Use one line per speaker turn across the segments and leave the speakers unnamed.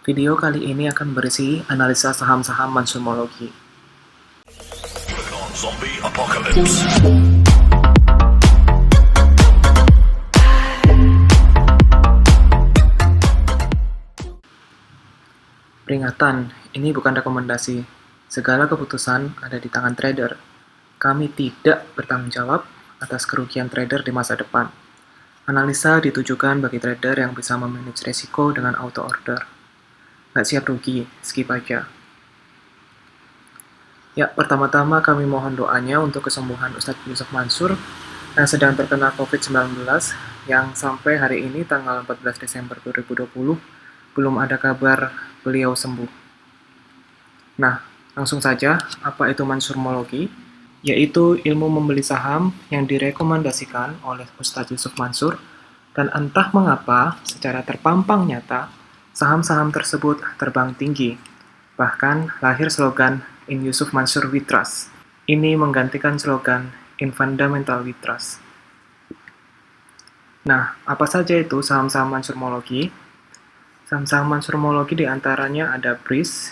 Video kali ini akan berisi analisa saham-saham mansumologi.
Zombie apocalypse.
Peringatan, ini bukan rekomendasi. Segala keputusan ada di tangan trader. Kami tidak bertanggung jawab atas kerugian trader di masa depan. Analisa ditujukan bagi trader yang bisa memanage resiko dengan auto order. Nggak siap rugi, skip aja. Ya, pertama-tama kami mohon doanya untuk kesembuhan Ustadz Yusuf Mansur yang sedang terkena COVID-19 yang sampai hari ini tanggal 14 Desember 2020 belum ada kabar beliau sembuh. Nah, langsung saja, apa itu mansurmologi? Yaitu ilmu membeli saham yang direkomendasikan oleh Ustadz Yusuf Mansur, dan entah mengapa secara terpampang nyata, saham-saham tersebut terbang tinggi. Bahkan lahir slogan In Yusuf Mansur We Trust. Ini menggantikan slogan In Fundamental We Trust. Nah, apa saja itu saham-saham mansurmologi? Saham-saham mansurmologi diantaranya ada BRIS,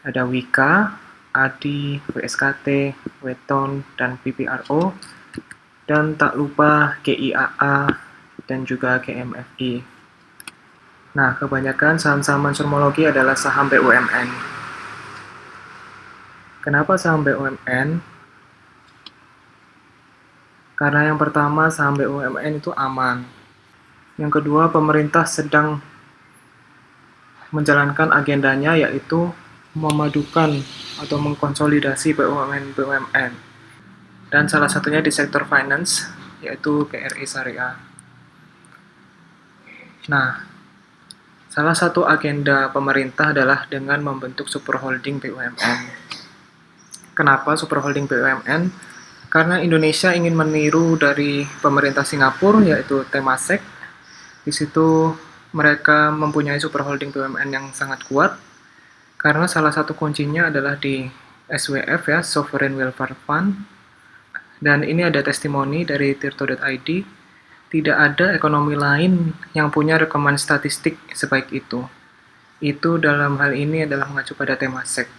ada Wika, ADI, WSKT, Weton, dan PPRO, dan tak lupa GIAA dan juga GMFI. Nah, kebanyakan saham-saham mansurmologi adalah saham BUMN. Kenapa saham BUMN? Karena yang pertama, saham BUMN itu aman. Yang kedua, pemerintah sedang menjalankan agendanya, yaitu memadukan atau mengkonsolidasi BUMN. Dan salah satunya di sektor finance, yaitu BRI Syariah. Nah, salah satu agenda pemerintah adalah dengan membentuk superholding BUMN. Kenapa superholding BUMN? Karena Indonesia ingin meniru dari pemerintah Singapura, yaitu Temasek. Di situ mereka mempunyai superholding BUMN yang sangat kuat, karena salah satu kuncinya adalah di SWF ya, Sovereign Welfare Fund. Dan ini ada testimoni dari tirto.id, tidak ada ekonomi lain yang punya rekaman statistik sebaik itu. Itu dalam hal ini adalah mengacu pada Temasek.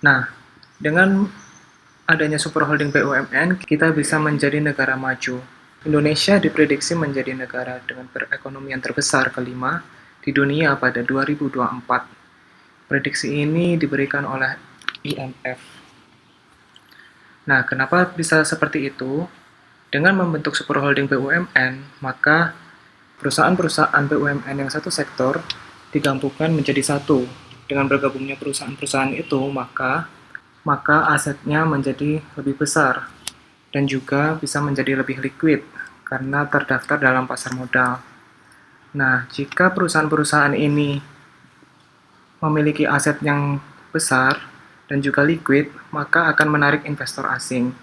Nah, dengan adanya superholding BUMN, kita bisa menjadi negara maju. Indonesia diprediksi menjadi negara dengan perekonomian terbesar kelima di dunia pada 2024. Prediksi ini diberikan oleh IMF. Nah, kenapa bisa seperti itu? Dengan membentuk superholding BUMN, maka perusahaan-perusahaan BUMN yang satu sektor digabungkan menjadi satu. Dengan bergabungnya perusahaan-perusahaan itu, maka asetnya menjadi lebih besar dan juga bisa menjadi lebih liquid karena terdaftar dalam pasar modal. Nah, jika perusahaan-perusahaan ini memiliki aset yang besar dan juga liquid, maka akan menarik investor asing.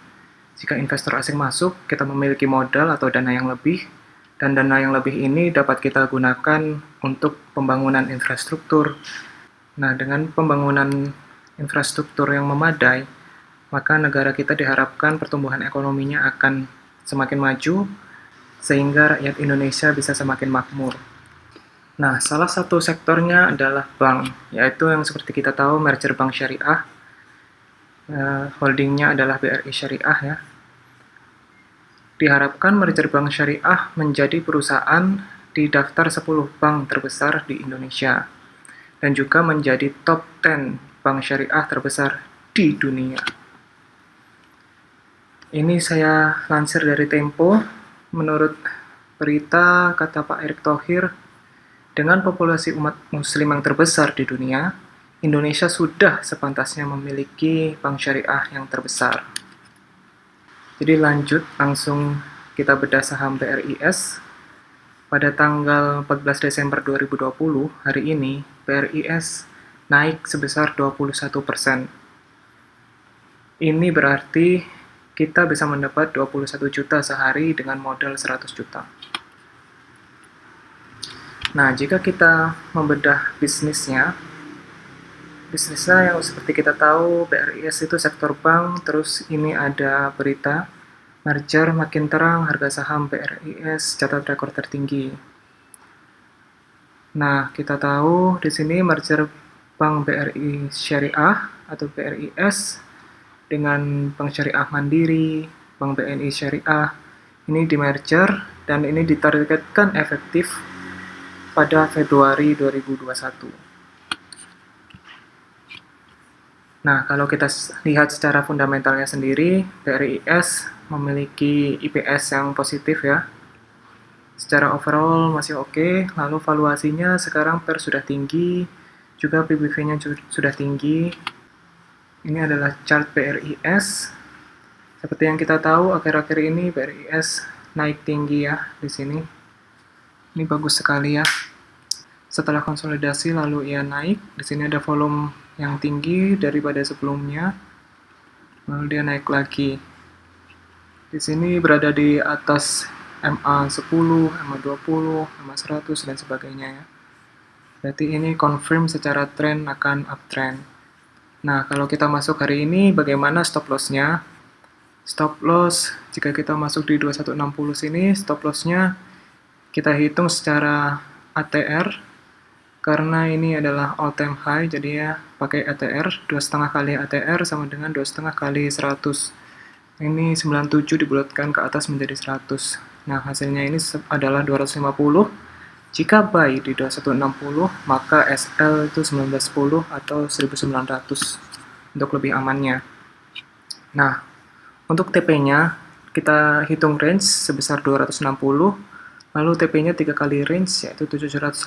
Jika investor asing masuk, kita memiliki modal atau dana yang lebih, dan dana yang lebih ini dapat kita gunakan untuk pembangunan infrastruktur. Nah, dengan pembangunan infrastruktur yang memadai, maka negara kita diharapkan pertumbuhan ekonominya akan semakin maju, sehingga rakyat Indonesia bisa semakin makmur. Nah, salah satu sektornya adalah bank, yaitu yang seperti kita tahu merger bank syariah, holdingnya adalah BRI Syariah ya. Diharapkan merger bank syariah menjadi perusahaan di daftar 10 bank terbesar di Indonesia, dan juga menjadi top 10 bank syariah terbesar di dunia. Ini saya lansir dari Tempo. Menurut berita, kata Pak Erick Thohir, dengan populasi umat muslim yang terbesar di dunia, Indonesia sudah sepantasnya memiliki bank syariah yang terbesar. Jadi lanjut, langsung kita bedah saham BRIS. Pada tanggal 14 Desember 2020, hari ini, BRIS naik sebesar 21%. Ini berarti kita bisa mendapat 21 juta sehari dengan modal 100 juta. Nah, jika kita membedah bisnisnya yang seperti kita tahu, BRIS itu sektor bank, terus ini ada berita merger makin terang, harga saham BRIS catat rekor tertinggi. Nah, kita tahu di sini merger Bank BRI Syariah atau BRIS dengan Bank Syariah Mandiri, Bank BNI Syariah, ini di merger dan ini ditargetkan efektif pada Februari 2021. Nah, kalau kita lihat secara fundamentalnya sendiri, BRIS memiliki IPS yang positif ya. Secara overall masih oke, lalu valuasinya sekarang sudah tinggi, juga PBV-nya sudah tinggi. Ini adalah chart BRIS. Seperti yang kita tahu, akhir-akhir ini BRIS naik tinggi ya di sini. Ini bagus sekali ya. Setelah konsolidasi lalu ia naik. Di sini ada volume yang tinggi daripada sebelumnya. Lalu dia naik lagi. Di sini berada di atas MA10, MA20, MA100 dan sebagainya ya. Berarti ini confirm secara tren akan uptrend. Nah, kalau kita masuk hari ini bagaimana stop loss-nya? Stop loss jika kita masuk di 2160 sini, stop loss-nya kita hitung secara ATR karena ini adalah all time high, jadi ya pakai ATR, 2,5 kali ATR sama dengan 2,5 kali 100. Ini 97 dibulatkan ke atas menjadi 100. Nah, hasilnya ini adalah 250. Jika buy di 2160, maka SL itu 1910 atau 1900 untuk lebih amannya. Nah, untuk TP-nya kita hitung range sebesar 260, lalu TP-nya 3 kali range yaitu 780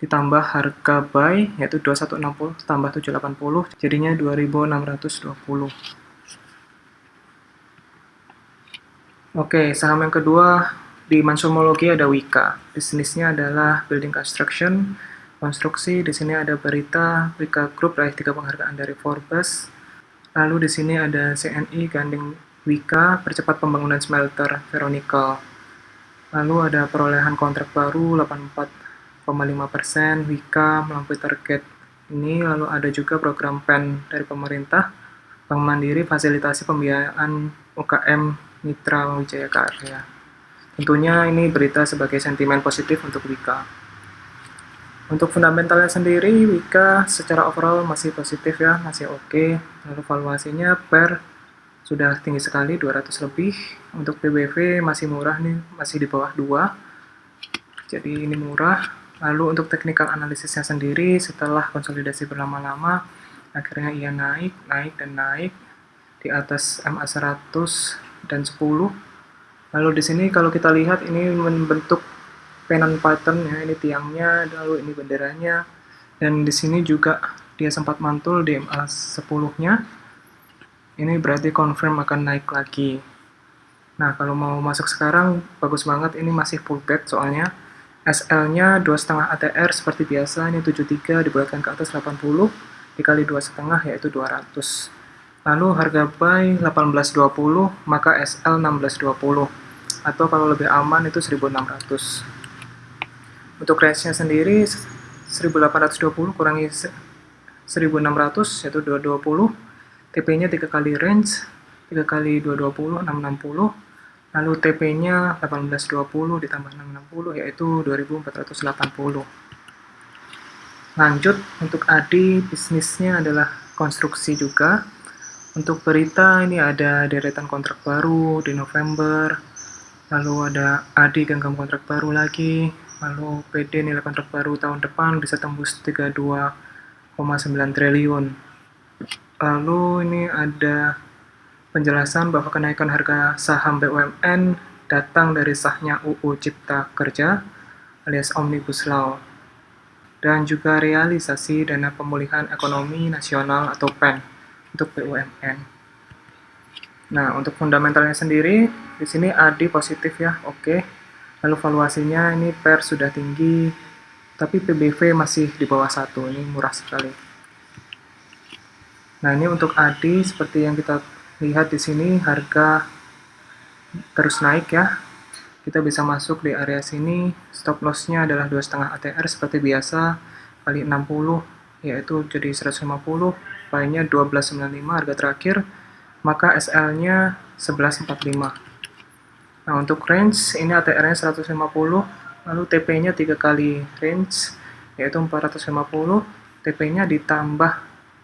ditambah harga buy yaitu 2160 tambah 780 jadinya 2620. Oke, saham yang kedua di Mansumologi ada Wika. Bisnisnya adalah building construction, konstruksi. Di sini ada berita Wika Group raih 3 penghargaan dari Forbes. Lalu di sini ada CNI gandeng Wika percepat pembangunan smelter ferronickel. Lalu ada perolehan kontrak baru 84,5%, Wika melampaui target ini. Lalu ada juga program PEN dari pemerintah, Bank Mandiri fasilitasi pembiayaan UKM Mitra Wijaya Karya. Tentunya ini berita sebagai sentimen positif untuk Wika. Untuk fundamentalnya sendiri, Wika secara overall masih positif ya, masih oke. Lalu valuasinya per sudah tinggi sekali, 200 lebih. Untuk PBV masih murah nih, masih di bawah 2. Jadi ini murah. Lalu untuk technical analisisnya sendiri, setelah konsolidasi berlama-lama, akhirnya ia naik dan naik di atas MA100 dan 10. Lalu di sini kalau kita lihat ini membentuk pennant pattern ya, ini tiangnya, lalu ini benderanya, dan di sini juga dia sempat mantul di MA10-nya. Ini berarti confirm akan naik lagi. Nah, kalau mau masuk sekarang bagus banget, ini masih full bet soalnya. SL-nya 2,5 ATR seperti biasa, ini 73 dibulatkan ke atas 80 dikali 2,5 yaitu 200. Lalu harga buy 1820, maka SL 1620. Atau kalau lebih aman itu 1600. Untuk range-nya sendiri 1820 kurangi 1600 yaitu 220. TP-nya 3 kali range, 3 kali 220 660. Lalu TP-nya 1820 ditambah 660 yaitu 2480. Lanjut untuk ADI, bisnisnya adalah konstruksi juga. Untuk berita ini ada deretan kontrak baru di November, lalu ada ADI genggam kontrak baru lagi, lalu PD nilai kontrak baru tahun depan bisa tembus 32,9 triliun. Lalu ini ada penjelasan bahwa kenaikan harga saham BUMN datang dari sahnya UU Cipta Kerja alias Omnibus Law, dan juga realisasi dana pemulihan ekonomi nasional atau PEN untuk BUMN. Nah, untuk fundamentalnya sendiri, di sini ADI positif ya, oke. Lalu valuasinya ini PER sudah tinggi, tapi PBV masih di bawah 1, ini murah sekali. Nah, ini untuk ADI seperti yang kita lihat di sini, harga terus naik ya. Kita bisa masuk di area sini, stop loss-nya adalah 2,5 ATR seperti biasa, kali 60, yaitu jadi 150, buy-nya 1295 harga terakhir, maka SL-nya 1145. Nah, untuk range ini ATR-nya 150, Lalu TP-nya 3 kali range, yaitu 450. TP-nya ditambah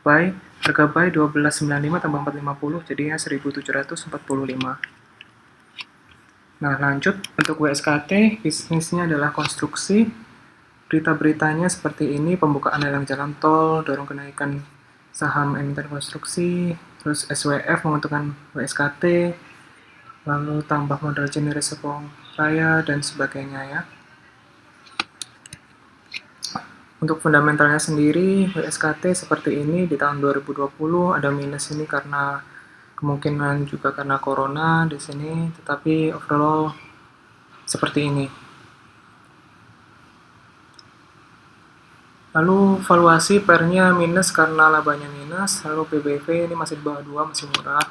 buy, harga buy 1295 tambah 450, jadinya 1745. Nah, lanjut untuk WSKT, bisnisnya adalah konstruksi. Berita-beritanya seperti ini: pembukaan lelang jalan tol, dorong kenaikan saham emiten konstruksi, terus SWF menguntungkan WSKT, lalu tambah modal Generasi Serpong Raya, dan sebagainya ya. Untuk fundamentalnya sendiri, WSKT seperti ini di tahun 2020 ada minus ini karena kemungkinan juga karena corona di sini, tetapi overall seperti ini. Lalu valuasi pernya minus karena labanya minus, lalu PBV ini masih di bawah 2, masih murah.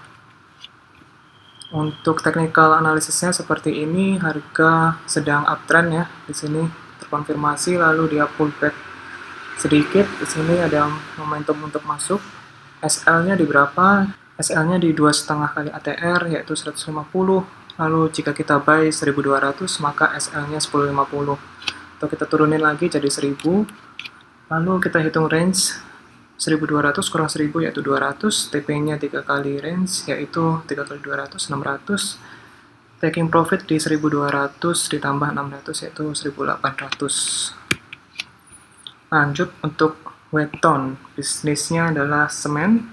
Untuk technical analisisnya seperti ini, harga sedang uptrend ya, di sini terkonfirmasi, lalu dia pullback sedikit. Di sini ada momentum untuk masuk. SL-nya di berapa? SL-nya di 2,5 kali ATR, yaitu 150. Lalu jika kita buy 1200, maka SL-nya 1050. Atau kita turunin lagi jadi 1000. Lalu kita hitung range 1200 kurang 1000 yaitu 200. TP-nya 3 kali range, yaitu 3 kali 200, 600. Taking profit di 1200 ditambah 600, yaitu 1800. Lanjut untuk Weton, bisnisnya adalah semen.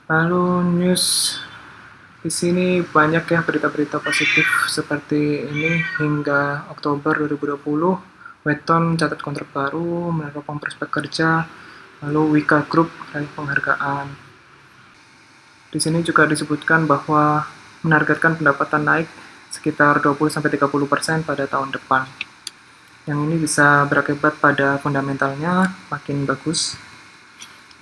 Lalu news di sini banyak ya berita-berita positif seperti ini. Hingga Oktober 2020, Weton catat kontrak baru, meneropong prospek kerja. Lalu Wika Group raih penghargaan. Di sini juga disebutkan bahwa menargetkan pendapatan naik sekitar 20-30% pada tahun depan. Yang ini bisa berakibat pada fundamentalnya makin bagus.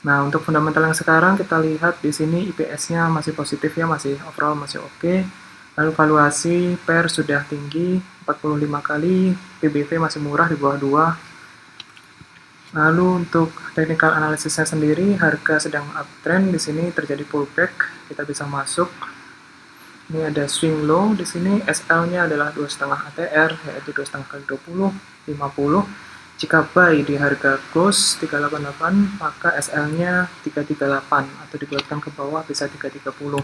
Nah, untuk fundamental yang sekarang kita lihat di sini IPS-nya masih positif ya, masih overall masih oke. Lalu valuasi PER sudah tinggi, 45 kali, PBV masih murah di bawah 2. Lalu untuk technical analisisnya sendiri, harga sedang uptrend, di sini terjadi pullback, kita bisa masuk. Ini ada swing low di sini, SL-nya adalah 2,5 ATR, yaitu 2,5 kali 20, 50. Jika buy di harga close 388, maka SL-nya 338, atau dibuatkan ke bawah bisa 330.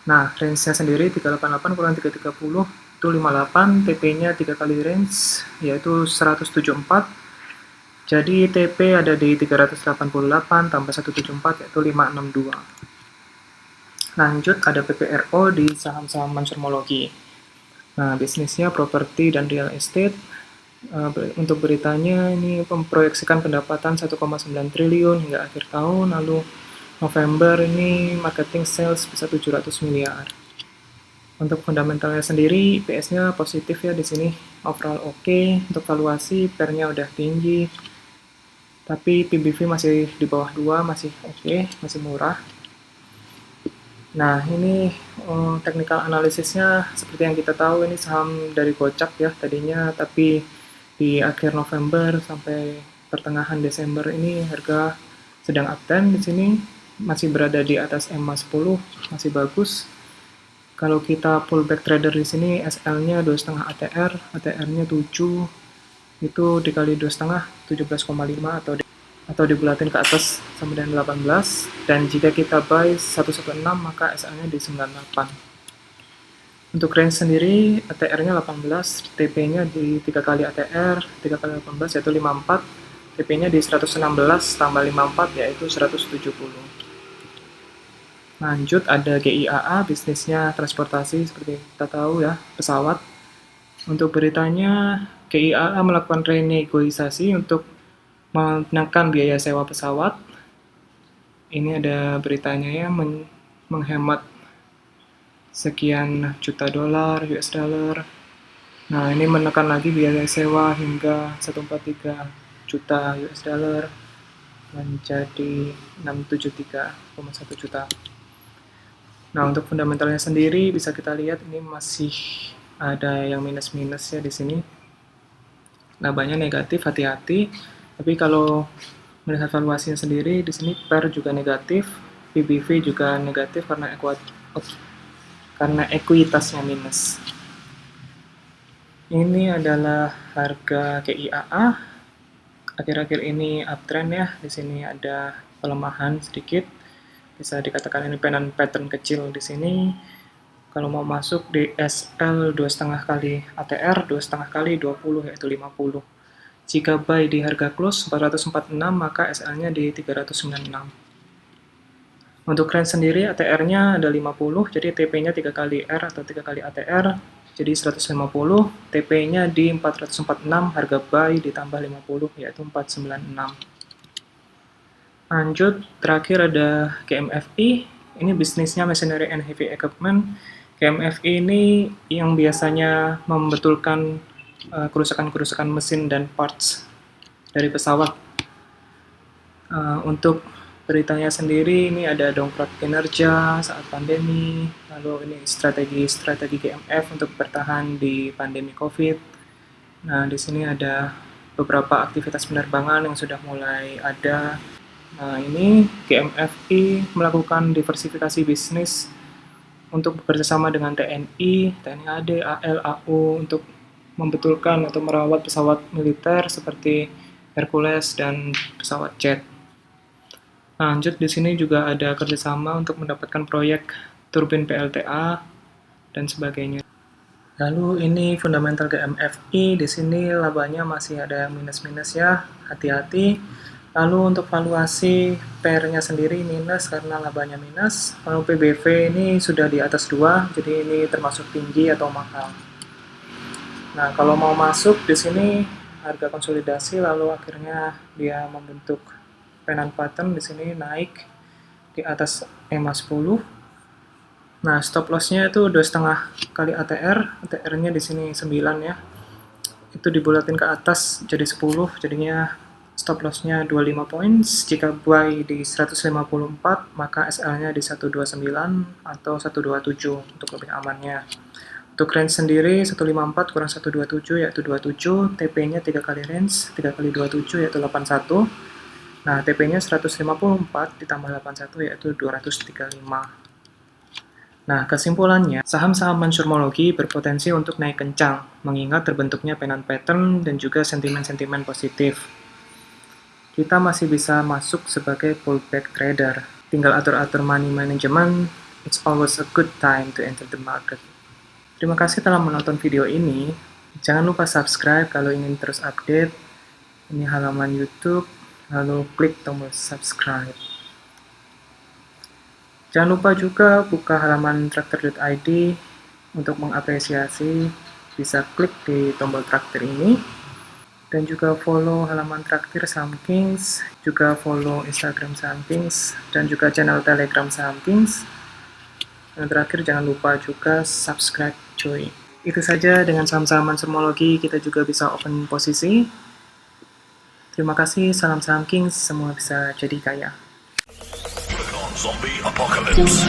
Nah, range-nya sendiri 388 kurang 330 itu 58, TP-nya 3 kali range, yaitu 174. Jadi TP ada di 388 tambah 174, yaitu 562. Lanjut ada PPRO di saham-saham Mansurmology. Nah, bisnisnya properti dan real estate. Untuk beritanya ini memproyeksikan pendapatan 1,9 triliun hingga akhir tahun. Lalu November ini marketing sales bisa 700 miliar. Untuk fundamentalnya sendiri, IPS-nya positif ya di sini. Overall oke. Untuk valuasi, PER-nya udah tinggi. Tapi PBV masih di bawah 2, masih oke, masih murah. Nah, ini technical analisisnya seperti yang kita tahu, ini saham dari Gocap ya tadinya, tapi di akhir November sampai pertengahan Desember ini harga sedang uptrend. Di sini masih berada di atas EMA 10, masih bagus. Kalau kita pullback trader di sini, SL-nya 2,5 ATR, ATR-nya 7, itu dikali 2,5, 17,5 atau dibulatin ke atas sama dengan 18. Dan jika kita buy 116, maka SL-nya di 98. Untuk range sendiri, ATR-nya 18, TP-nya di 3 kali ATR, 3 kali 18 yaitu 54, TP-nya di 116 tambah 54 yaitu 170. Lanjut ada GIAA, bisnisnya transportasi seperti kita tahu ya, pesawat. Untuk beritanya, GIAA melakukan renegosiasi untuk menekan biaya sewa pesawat. Ini ada beritanya ya, menghemat sekian juta dolar, US dollar. Nah, ini menekan lagi biaya sewa hingga 143 juta US dollar menjadi 673,1 juta. Nah, untuk fundamentalnya sendiri bisa kita lihat ini masih ada yang minus-minus ya di sini. Labanya negatif, hati-hati. Tapi kalau melihat valuasinya sendiri di sini PER juga negatif, PBV juga negatif karena ekuitasnya minus. Ini adalah harga KIAA. Akhir-akhir ini uptrend ya. Di sini ada pelemahan sedikit. Bisa dikatakan ini pattern kecil di sini. Kalau mau masuk di SL 2,5 kali ATR, 2,5 kali 20 yaitu 50. Jika buy di harga close 446, maka SL-nya di 396. Untuk range sendiri ATR-nya ada 50, jadi TP-nya 3 kali R atau 3 kali ATR, jadi 150, TP-nya di 446, harga buy ditambah 50, yaitu 496. Lanjut, terakhir ada GMFI, ini bisnisnya Machinery and Heavy Equipment. GMFI ini yang biasanya membetulkan kerusakan-kerusakan mesin dan parts dari pesawat. Untuk beritanya sendiri, ini ada dongkrak kinerja saat pandemi, lalu ini strategi GMF untuk bertahan di pandemi COVID. Nah, di sini ada beberapa aktivitas penerbangan yang sudah mulai ada. Nah, ini GMFI melakukan diversifikasi bisnis untuk bekerjasama dengan TNI, TNI AD, AL, AU untuk membetulkan atau merawat pesawat militer seperti Hercules dan pesawat jet. Lanjut, di sini juga ada kerjasama untuk mendapatkan proyek turbin PLTA dan sebagainya. Lalu ini fundamental GMFI, di sini labanya masih ada yang minus-minus ya, hati-hati. Lalu untuk valuasi pair-nya sendiri minus karena labanya minus. Lalu PBV ini sudah di atas 2, jadi ini termasuk tinggi atau mahal. Nah, kalau mau masuk di sini harga konsolidasi lalu akhirnya dia membentuk pennant pattern, di sini naik di atas EMA 10. Nah, stop loss-nya itu 2,5 kali ATR, ATR-nya di sini 9 ya. Itu dibulatin ke atas jadi 10, jadinya stop loss-nya 25 points. Jika buy di 154, maka SL-nya di 129 atau 127 untuk lebih amannya. Untuk range sendiri 154 kurang 127 yaitu 27, TP-nya 3 kali range, 3 kali 27 yaitu 81. Nah, TP-nya 154 ditambah 81 yaitu 235. Nah, kesimpulannya, saham-saham mensurmologi berpotensi untuk naik kencang, mengingat terbentuknya pennant pattern dan juga sentimen-sentimen positif. Kita masih bisa masuk sebagai pullback trader. Tinggal atur-atur money management, it's always a good time to enter the market. Terima kasih telah menonton video ini. Jangan lupa subscribe kalau ingin terus update. Ini halaman YouTube, lalu klik tombol subscribe. Jangan lupa juga buka halaman traktir.id untuk mengapresiasi. Bisa klik di tombol traktir ini. Dan juga follow halaman traktir Saham Kings, juga follow Instagram Saham Kings, dan juga channel Telegram Saham Kings. Dan terakhir jangan lupa juga subscribe cuy. Itu saja, dengan saham-saham mensurmologi kita juga bisa open posisi. Terima kasih, salam Saham Kings, semua bisa jadi kaya.
Zombie Apocalypse.